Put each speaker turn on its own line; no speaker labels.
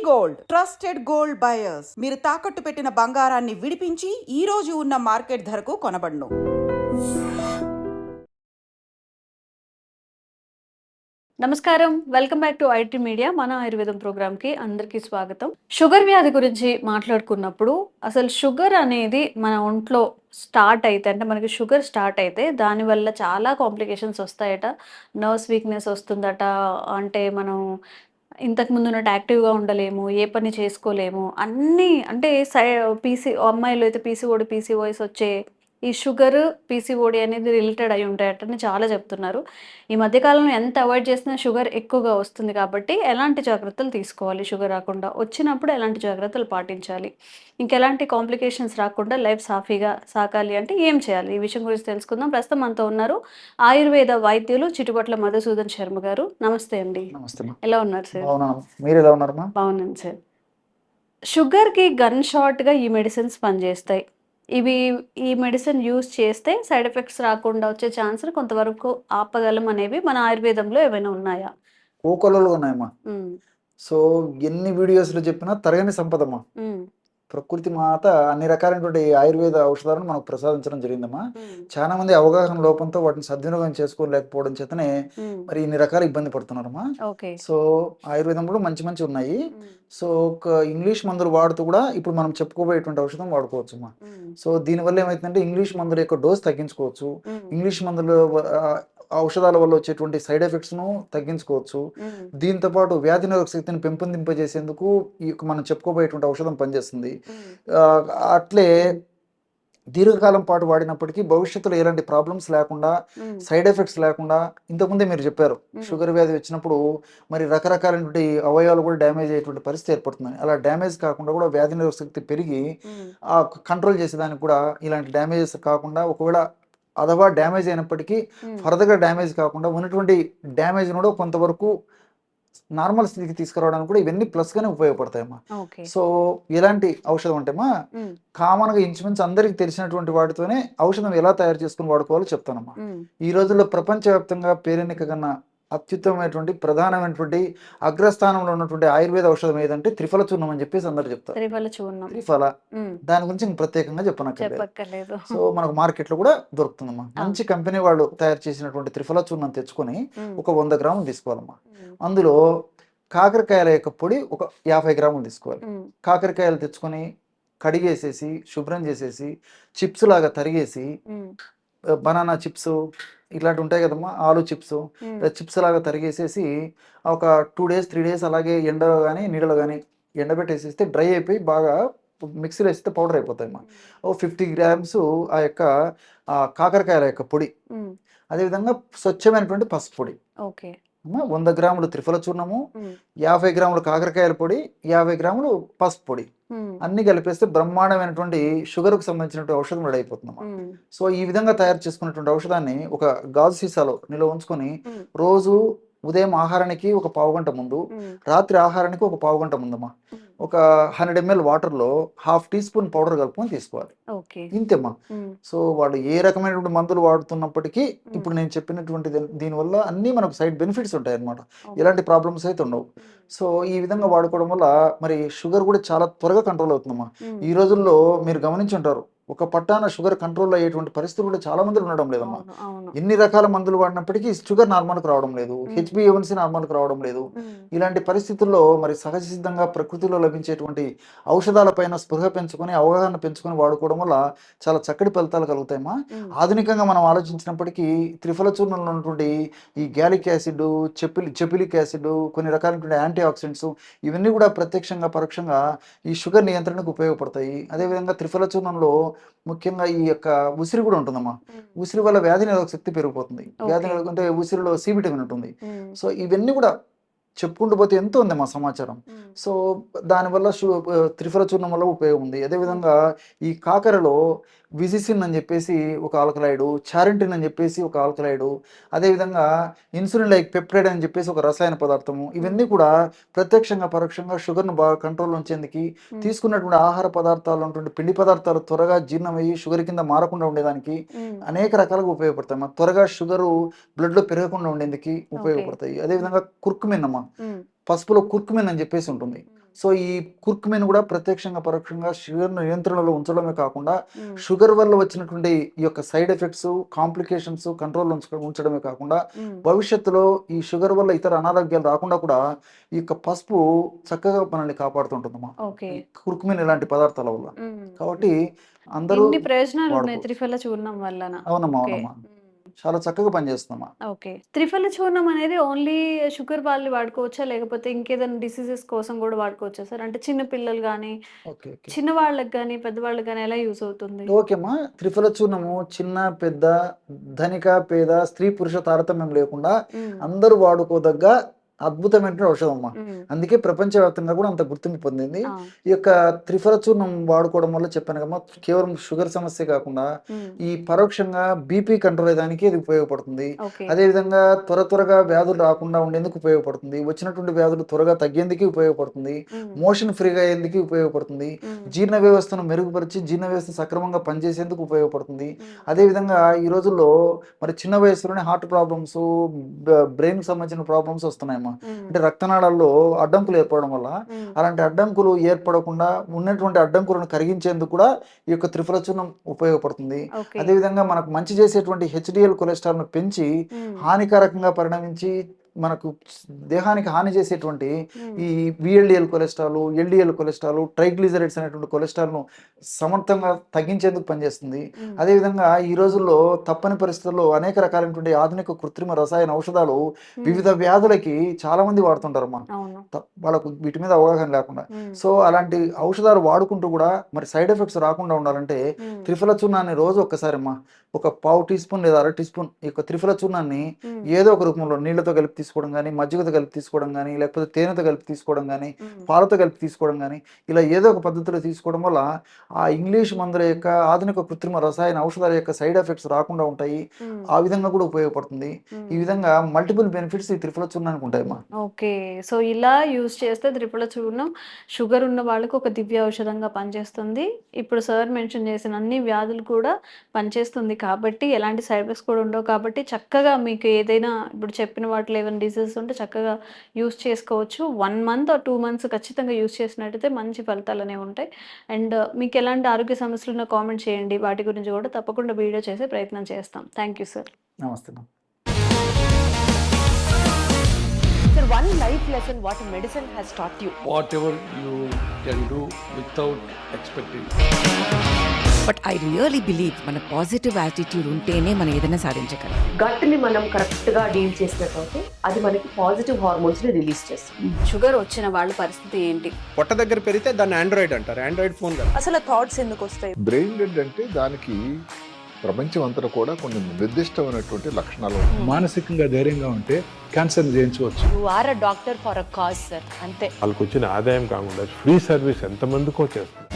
Gold trusted gold buyers మీరు తాకట్టు పెట్టిన బంగారాన్ని విడిపించి ఈ రోజు ఉన్న మార్కెట్ ధరకు కొనబడును.
నమస్కారం, welcome back to IT media. మన ఆయుర్వేదం ప్రోగ్రామ్కి అందరికీ స్వాగతం. షుగర్ వ్యాధి గురించి మాట్లాడుకున్నప్పుడు అసలు షుగర్ అనేది మన ఒంట్లో స్టార్ట్ అయితే, అంటే మనకి షుగర్ స్టార్ట్ అయితే దానివల్ల చాలా కాంప్లికేషన్స్ వస్తాయట. నర్వ్స్ వీక్నెస్ వస్తుందట. అంటే మనం ఇంతకు ముందు ఉన్నట్టు యాక్టివ్గా ఉండలేము, ఏ పని చేసుకోలేము, అన్నీ అంటే అమ్మాయిలు అయితే పీసీఓఎస్ వచ్చే ఈ షుగర్ పీసీఓడి అనేది రిలేటెడ్ అయి ఉంటాయట అని చాలా చెప్తున్నారు. ఈ మధ్యకాలంలో ఎంత అవాయిడ్ చేసినా షుగర్ ఎక్కువగా వస్తుంది కాబట్టి ఎలాంటి జాగ్రత్తలు తీసుకోవాలి, షుగర్ రాకుండా వచ్చినప్పుడు ఎలాంటి జాగ్రత్తలు పాటించాలి, ఇంకెలాంటి కాంప్లికేషన్స్ రాకుండా లైఫ్ సాఫీగా సాగాలి అంటే ఏం చేయాలి, ఈ విషయం గురించి తెలుసుకుందాం. ప్రస్తుతం మనతో ఉన్నారు ఆయుర్వేద వైద్యులు చిటుపట్ల మధుసూదన్ శర్మ గారు. నమస్తే అండి.
నమస్తే.
ఎలా ఉన్నారు సార్?
మీరు ఎలా ఉన్నారు?
బాగున్నాను సార్. షుగర్కి గన్ షాట్గా ఈ మెడిసిన్స్ పనిచేస్తాయి. ఈ మెడిసిన్ యూజ్ చేస్తే సైడ్ ఎఫెక్ట్స్ రాకుండా వచ్చే ఛాన్స్ కొంతవరకు ఆపగలం అనేవి మన ఆయుర్వేదంలో ఏమైనా ఉన్నాయా?
కోకొల్లలు ఉన్నాయమ్మా. సో ఎన్ని వీడియోస్లో చెప్పినా తరగని సంపదమ్మా. ప్రకృతి మాత అన్ని రకాలైనటువంటి ఆయుర్వేద ఔషధాలను మనకు ప్రసాదించడం జరిగిందమ్మా. చాలా మంది అవగాహన లోపంతో వాటిని సద్వినియోగం చేసుకోలేకపోవడం చేతనే మరి ఇన్ని రకాల ఇబ్బంది పడుతున్నారమ్మా. సో ఆయుర్వేదంలో మంచి మంచి ఉన్నాయి. సో ఒక ఇంగ్లీష్ మందులు వాడుతూ కూడా ఇప్పుడు మనం చెప్పుకోబోయేటువంటి ఔషధం వాడుకోవచ్చు అమ్మా. సో దీనివల్ల ఏమైతుందంటే ఇంగ్లీష్ మందుల యొక్క డోస్ తగ్గించుకోవచ్చు. ఇంగ్లీష్ మందులు ఔషధాల వల్ల వచ్చేటువంటి సైడ్ ఎఫెక్ట్స్ను తగ్గించుకోవచ్చు. దీంతో పాటు వ్యాధి నిరోధక శక్తిని పెంపొందింపజేసేందుకు ఈ మనం చెప్పుకోబోయేటువంటి ఔషధం పనిచేస్తుంది. అట్లే దీర్ఘకాలం పాటు వాడినప్పటికీ భవిష్యత్తులో ఎలాంటి ప్రాబ్లమ్స్ లేకుండా, సైడ్ ఎఫెక్ట్స్ లేకుండా, ఇంతకుముందే మీరు చెప్పారు షుగర్ వ్యాధి వచ్చినప్పుడు మరి రకరకాలైనటువంటి అవయవాలు కూడా డ్యామేజ్ అయ్యేటువంటి పరిస్థితి ఏర్పడుతుంది. అలా డ్యామేజ్ కాకుండా కూడా వ్యాధి నిరోధక శక్తి పెరిగి కంట్రోల్ చేసేదానికి కూడా ఇలాంటి డ్యామేజెస్ కాకుండా, ఒకవేళ అథవా డ్యామేజ్ అయినప్పటికీ ఫర్దర్గా డ్యామేజ్ కాకుండా ఉన్నటువంటి డ్యామేజ్ కూడా కొంతవరకు నార్మల్ స్థితికి తీసుకురావడానికి కూడా ఇవన్నీ ప్లస్గానే ఉపయోగపడతాయమ్మా. సో ఎలాంటి ఔషధం అంటేమా కామన్గా ఇంచుమించు అందరికి తెలిసినటువంటి వాటితోనే ఔషధం ఎలా తయారు చేసుకుని వాడుకోవాలో చెప్తానమ్మా. ఈ రోజుల్లో ప్రపంచవ్యాప్తంగా పేరెన్నిక కన్నా అత్యుత్తమైనటువంటి ప్రధానమైనటువంటి అగ్రస్థానంలో ఉన్నటువంటి ఆయుర్వేద ఔషధం ఏదంటే త్రిఫల చూర్ణం అని చెప్పేసి అందరు చెప్తారు. త్రిఫల దాని గురించి ప్రత్యేకంగా చెప్పనక్కర్లేదు. సో మనకు మార్కెట్లో కూడా దొరుకుతుందమ్మా. మంచి కంపెనీ వాళ్ళు తయారు చేసినటువంటి త్రిఫల చూర్ణం తెచ్చుకొని ఒక 100 గ్రాములు తీసుకోవాలమ్మా. అందులో కాకరకాయల యొక్క పొడి ఒక 50 గ్రాములు తీసుకోవాలి. కాకరకాయలు తెచ్చుకొని కడిగేసేసి శుభ్రం చేసేసి చిప్స్ లాగా తరిగేసి, బనానా చిప్స్ ఇట్లాంటి ఉంటాయి కదమ్మా, ఆలు చిప్స్ లాగా తరిగేసేసి ఒక 2 days 3 days అలాగే ఎండ కానీ నీడలో కానీ ఎండబెట్టేసేస్తే డ్రై అయిపోయి బాగా మిక్సీలో వేస్తే పౌడర్ అయిపోతాయమ్మా. ఓ 50 grams ఆ యొక్క కాకరకాయల యొక్క పొడి, అదేవిధంగా స్వచ్ఛమైనటువంటి పసుపు పొడి, 100 గ్రాములు త్రిఫల చూర్ణము, 50 గ్రాములు కాకరకాయల పొడి, 50 గ్రాములు పసుపు పొడి అన్ని కలిపేస్తే బ్రహ్మాండమైనటువంటి షుగర్కు సంబంధించినటువంటి ఔషధం రెడీ అయిపోతుందమ్మా. సో ఈ విధంగా తయారు చేసుకున్నటువంటి ఔషధాన్ని ఒక గాజు సీసాలో నిల్వ ఉంచుకొని రోజు ఉదయం ఆహారానికి ఒక పావు గంట ముందు, రాత్రి ఆహారానికి ఒక పావు గంట ముందమ్మా ఒక 100 ml వాటర్లో 1/2 teaspoon పౌడర్ కలుపుకొని తీసుకోవాలి. ఇంతేమ్మా. సో వాళ్ళు ఏ రకమైనటువంటి మందులు వాడుతున్నప్పటికీ ఇప్పుడు నేను చెప్పినటువంటి దీనివల్ల అన్నీ మనకు సైడ్ బెనిఫిట్స్ ఉంటాయి అన్నమాట. ఎలాంటి ప్రాబ్లమ్స్ అయితే ఉండవు. సో ఈ విధంగా వాడుకోవడం వల్ల మరి షుగర్ కూడా చాలా త్వరగా కంట్రోల్ అవుతుందమ్మా. ఈ రోజుల్లో మీరు గమనించి ఉంటారు, ఒక పట్టాన షుగర్ కంట్రోల్ అయ్యేటువంటి పరిస్థితులు కూడా చాలా మంది ఉండడం లేదమ్మా. ఎన్ని రకాల మందులు వాడినప్పటికీ షుగర్ నార్మల్కి రావడం లేదు, HbA1c నార్మల్కి రావడం లేదు. ఇలాంటి పరిస్థితుల్లో మరి సహజ సిద్ధంగా ప్రకృతిలో లభించేటువంటి ఔషధాలపైన స్పృహ పెంచుకొని అవగాహన పెంచుకొని వాడుకోవడం వల్ల చాలా చక్కటి ఫలితాలు కలుగుతాయమ్మా. ఆధునికంగా మనం ఆలోచించినప్పటికీ త్రిఫల చూర్ణంలో ఉన్నటువంటి ఈ గ్యాలిక్ యాసిడ్, చెపిలిక్ యాసిడ్, కొన్ని రకాలైనటువంటి యాంటీ ఆక్సిడెంట్స్ ఇవన్నీ కూడా ప్రత్యక్షంగా పరోక్షంగా ఈ షుగర్ నియంత్రణకు ఉపయోగపడతాయి. అదేవిధంగా త్రిఫల చూర్ణంలో ముఖ్యంగా ఈ యొక్క ఉసిరి కూడా ఉంటుందమ్మా. ఉసిరి వల్ల వ్యాధి నిరోధక శక్తి పెరిగిపోతుంది. వ్యాధి నిరోధక అంటే ఉసిరిలో C విటమిన్ ఉంటుంది. సో ఇవన్నీ కూడా చెప్పుకుంటూ పోతే ఎంతో ఉంది మా సమాచారం. సో దానివల్ల త్రిఫల చూర్ణం వల్ల ఉపయోగం ఉంది. అదేవిధంగా ఈ కాకరలో విజిసిన్ అని చెప్పేసి ఒక ఆల్కలాయిడ్, చారింటిన్ అని చెప్పేసి ఒక ఆల్కలాయిడ్, అదేవిధంగా ఇన్సులిన్ లైక్ పెప్టైడ్ అని చెప్పేసి ఒక రసాయన పదార్థము, ఇవన్నీ కూడా ప్రత్యక్షంగా పరోక్షంగా షుగర్ను బాగా కంట్రోల్ ఉంచేందుకు తీసుకున్నటువంటి ఆహార పదార్థాలు ఉన్నటువంటి పిండి పదార్థాలు త్వరగా జీర్ణమయ్యి షుగర్ కింద మారకుండా ఉండేదానికి అనేక రకాలుగా ఉపయోగపడతాయి. త్వరగా షుగరు బ్లడ్లో పెరగకుండా ఉండేందుకు ఉపయోగపడతాయి. అదేవిధంగా కుర్కుమిన్ అమ్మ, పసుపులో కుర్కుమిన్ అని చెప్పేసి ఉంటుంది. సో ఈ కుర్కుమిన్ కూడా ప్రత్యక్షంగా పరోక్షంగా షుగర్ నియంత్రణలో ఉంచడమే కాకుండా షుగర్ వల్ల వచ్చినటువంటి ఈ యొక్క సైడ్ ఎఫెక్ట్స్, కాంప్లికేషన్స్ కంట్రోల్ ఉంచడమే కాకుండా భవిష్యత్తులో ఈ షుగర్ వల్ల ఇతర అనారోగ్యాలు రాకుండా కూడా ఈ యొక్క పసుపు చక్కగా మనల్ని కాపాడుతుంటుందమ్మా,
ఓకే.
కుర్కుమిన్ ఇలాంటి పదార్థాల వల్ల. కాబట్టి అందరూ
ఇన్ని ప్రయోజనాలు ఉన్నాయి
వాడుకోవచ్చు.
త్రిఫల చూర్ణం వల్లన.
అవునమ్మా,
ఓకే.
అవునమ్మా, చాలా చక్కగా పనిచేస్తుందమ్మా.
ఓకే. త్రిఫల చూర్ణం అనేది ఓన్లీ షుగర్ వాళ్ళు వాడుకోవచ్చా? లేకపోతే ఇంకేదైనా డిసీజెస్ కోసం కూడా వాడుకోవచ్చా సార్? అంటే చిన్న పిల్లలు గానీ,
ఓకే, ఓకే,
చిన్న వాళ్ళకి గానీ, పెద్దవాళ్ళకి గానీ ఎలా యూజ్ అవుతుంది?
ఓకేమ్మా. త్రిఫల చూర్ణము చిన్న పెద్ద, ధనిక పేద, స్త్రీ పురుష తారతమ్యం లేకుండా
హ్మ్.
అందరూ వాడుకోదగ్గ అద్భుతమైన ఔషధం అమ్మా.
హ్మ్.
అందుకే ప్రపంచవ్యాప్తంగా కూడా అంత గుర్తింపు పొందింది.
ఆ!
ఈ యొక్క త్రిఫల చూర్ణం వాడుకోవడం వల్ల చెప్పాను కమ్మా, కేవలం షుగర్ సమస్య కాకుండా
హ్మ్.
ఈ పరోక్షంగా బీపీ కంట్రోల్ అయ్యడానికి ఇది ఉపయోగపడుతుంది.
ఓకే.
అదేవిధంగా త్వరగా వ్యాధులు రాకుండా ఉండేందుకు ఉపయోగపడుతుంది. వచ్చినటువంటి వ్యాధులు త్వరగా తగ్గేందుకు ఉపయోగపడుతుంది.
హ్మ్.
మోషన్ ఫ్రీగా అయ్యేందుకు ఉపయోగపడుతుంది.
హ్మ్.
జీర్ణ వ్యవస్థను మెరుగుపరిచి జీర్ణ వ్యవస్థ సక్రమంగా పనిచేసేందుకు ఉపయోగపడుతుంది.
హ్మ్.
అదేవిధంగా ఈ రోజుల్లో మరి చిన్న వయసులోనే హార్ట్ ప్రాబ్లమ్స్, బ్రెయిన్కి సంబంధించిన ప్రాబ్లమ్స్ వస్తున్నాయమ్మా.
హ్మ్.
అంటే రక్తనాళాల్లో అడ్డంకులు ఏర్పడడం వల్ల
హ్మ్.
అలాంటి అడ్డంకులు ఏర్పడకుండా ఉన్నటువంటి అడ్డంకులను కరిగించేందుకు కూడా ఈ యొక్క త్రిఫల చూర్ణం ఉపయోగపడుతుంది.
ఓకే.
అదేవిధంగా మనకు మంచి చేసేటువంటి హెచ్డిఎల్ కొలెస్ట్రాల్ను పెంచి
హ్మ్.
హానికారకంగా పరిణమించి మనకు దేహానికి హాని చేసేటువంటి
హ్మ్.
ఈ VLDL cholesterol, LDL cholesterol, triglycerides అనేటువంటి కొలెస్ట్రాల్ను సమర్థంగా తగ్గించేందుకు పనిచేస్తుంది.
హ్మ్.
అదేవిధంగా ఈ రోజుల్లో తప్పని పరిస్థితుల్లో అనేక రకాలైనటువంటి ఆధునిక కృత్రిమ రసాయన ఔషధాలు
హ్మ్.
వివిధ వ్యాధులకి చాలా మంది వాడుతుంటారమ్మా,
అవును.
వాళ్ళకు వీటి మీద అవగాహన లేకుండా.
హ్మ్.
సో అలాంటి ఔషధాలు వాడుకుంటూ కూడా మరి సైడ్ ఎఫెక్ట్స్ రాకుండా ఉండాలంటే
హ్మ్.
త్రిఫల చూర్ణాన్ని రోజు ఒక్కసారి అమ్మా ఒక పావు టీ స్పూన్ లేదా అర టీ స్పూన్ ఈ యొక్క త్రిఫల చూర్ణాన్ని
హ్మ్.
ఏదో ఒక రూపంలో నీళ్ళతో కలిపి తీసుకోవడం కానీ, మజ్జిగతో కలిపి తీసుకోవడం కానీ, లేకపోతే తేనెతో కలిపి తీసుకోవడం కానీ,
హ్మ్.
పాలతో కలిపి తీసుకోవడం కానీ, ఇలా ఏదో ఒక పద్ధతిలో తీసుకోవడం వల్ల ఆ ఇంగ్లీష్ మందుల యొక్క ఆధునిక కృత్రిమ రసాయన ఔషధాల యొక్క సైడ్ ఎఫెక్ట్స్ రాకుండా ఉంటాయి.
హ్మ్.
ఆ విధంగా కూడా ఉపయోగపడుతుంది. ఈ
హ్మ్.
విధంగా మల్టిపుల్ బెనిఫిట్స్ ఈ త్రిఫల చూర్ణానికి ఉంటాయమ్మా.
ఓకే. సో, ఇలా యూజ్ చేస్తే త్రిఫల చూర్ణం షుగర్ ఉన్న వాళ్ళకి ఒక దివ్య ఔషధంగా పనిచేస్తుంది. ఇప్పుడు సార్ మెన్షన్ చేసిన అన్ని వ్యాధులు కూడా పనిచేస్తుంది కాబట్టి, ఎలాంటి సైడ్ ఎఫెక్ట్స్ కూడా ఉండవు కాబట్టి, చక్కగా మీకు ఏదైనా ఇప్పుడు చెప్పిన వాటిలో ఏమైనా డిసీజెస్ ఉంటే చక్కగా యూజ్ చేసుకోవచ్చు. 1 మంత్ ఆర్ 2 మంత్స్ ఖచ్చితంగా యూజ్ చేసినట్టయితే మంచి ఫలితాలనేవి ఉంటాయి. అండ్ మీకు ఎలాంటి ఆరోగ్య సమస్యలు ఉన్నా కామెంట్ చేయండి. వాటి గురించి కూడా తప్పకుండా వీడియో చేసే ప్రయత్నం చేస్తాం. Thank you sir.
నమస్తే.
Sir, one life lesson what medicine has taught you.
whatever you can do without expecting.
But I really believe మన పాజిటివ్ యాటిట్యూడ్ ఉంటేనే మనం ఏదైనా సాధించగలం.
గట్ ని మనం కరెక్ట్ గా డీల్ చేసినట్లయితే అది మనకి పాజిటివ్ హార్మోన్స్ ని రిలీజ్ చేస్తుంది.
షుగర్ వచ్చిన వాళ్ళ పరిస్థితి ఏంటి?
పొట్ట దగ్గర పెరిగితే దాన్ని ఆండ్రాయిడ్ అంటారు, ఆండ్రాయిడ్ ఫోన్ కదా.
అసలు థాట్స్ ఎందుకు వస్తాయి?
బ్రెయిన్ డెడ్ అంటే దానికి ప్రపంచం అంతా కూడా కొన్ని నిర్దిష్టమైనటువంటి లక్షణాలు ఉంటాయి.
మానసికంగా ధైర్యంగా ఉంటే క్యాన్సర్ జయించవచ్చు.
You are a doctor for a cause sir, అంతే.
వాళ్ళకి వచ్చిన ఆదాయం కాకుండా ఫ్రీ సర్వీస్ ఎంతమందికో చేస్తుంది.